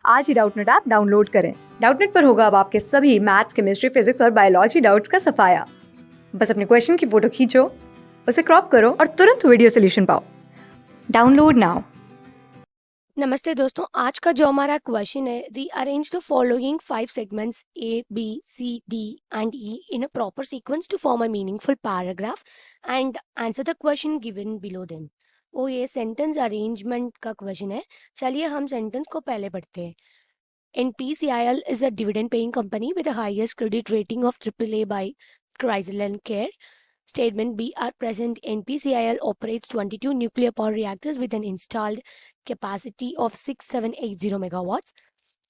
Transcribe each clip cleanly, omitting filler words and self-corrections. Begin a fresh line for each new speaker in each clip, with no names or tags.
आज ही Doubtnut app download करें। Doubtnut पर होगा अब आपके सभी मैथ्स, केमिस्ट्री, फिजिक्स और बायोलॉजी डाउट्स का सफाया। बस अपने क्वेश्चन की फोटो खींचो, उसे क्रॉप करो और तुरंत वीडियो सोल्यूशन पाओ। Download now.
नमस्ते दोस्तों, आज का जो हमारा क्वेश्चन है, rearrange the following 5 segments A, B, C, D and E in a proper sequence to form a meaningful paragraph and answer the question given below them। वो ये सेंटेंस अरेंजमेंट का क्वेश्चन है। चलिए हम सेंटेंस को पहले पढ़ते हैं। NPCIL is a dividend-paying company with the highest credit rating of AAA by CRISIL and CARE। Statement B are present. NPCIL operates 22 nuclear power reactors with an installed capacity of 6780 megawatts.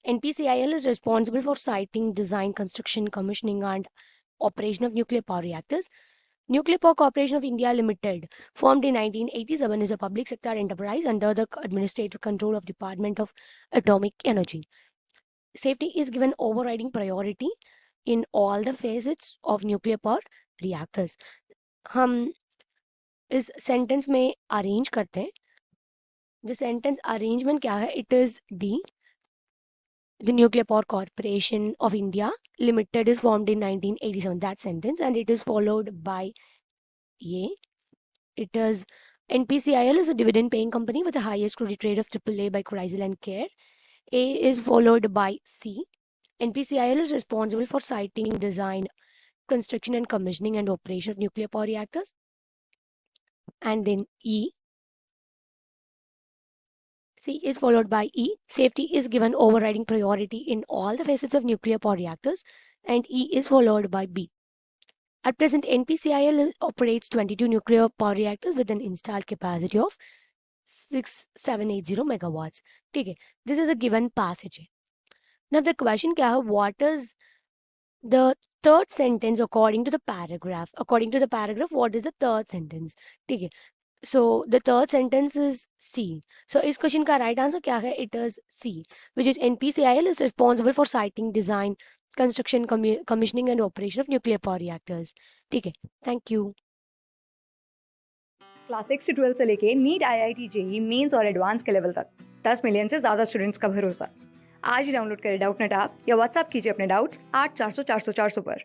NPCIL is responsible for siting, design, construction, commissioning, and operation of nuclear power reactors. Nuclear Power Corporation of India Limited, formed in 1987, is a public sector enterprise under the administrative control of Department of Atomic Energy. Safety is given overriding priority in all the facets of nuclear power reactors। हम इस sentence में arrange करते हैं। The sentence arrangement क्या है? It is D. The Nuclear Power Corporation of India Limited is formed in 1987, that sentence, and it is followed by ये। It is NPCIL is a dividend paying company with the highest credit rate of AAA by CRISIL and CARE। A is followed by C। NPCIL is responsible for siting, design, construction and commissioning and operation of nuclear power reactors। And then E. C is followed by E. Safety is given overriding priority in all the facets of nuclear power reactors. And E is followed by B. At present, NPCIL operates 22 nuclear power reactors with an installed capacity of 6780 megawatts। ठीक है, this is a given passage। Now the question क्या है? What is the third sentence according to the paragraph? According to the paragraph, what is the third sentence? ठीक है, so the third sentence is C। So इस question का right answer क्या है? It is C, which is NPCIL is responsible for siting, design, construction, commissioning and operation of nuclear power reactors। ठीक है, thank you।
Class 6 से 12 से लेके NEET, IIT, JEE mains और एडवांस के लेवल तक 10 मिलियन से ज्यादा स्टूडेंट्स का भरोसा। आज ही डाउनलोड करें डाउटनेट ऐप या व्हाट्सएप कीजिए अपने डाउट्स 8400 400 400 पर।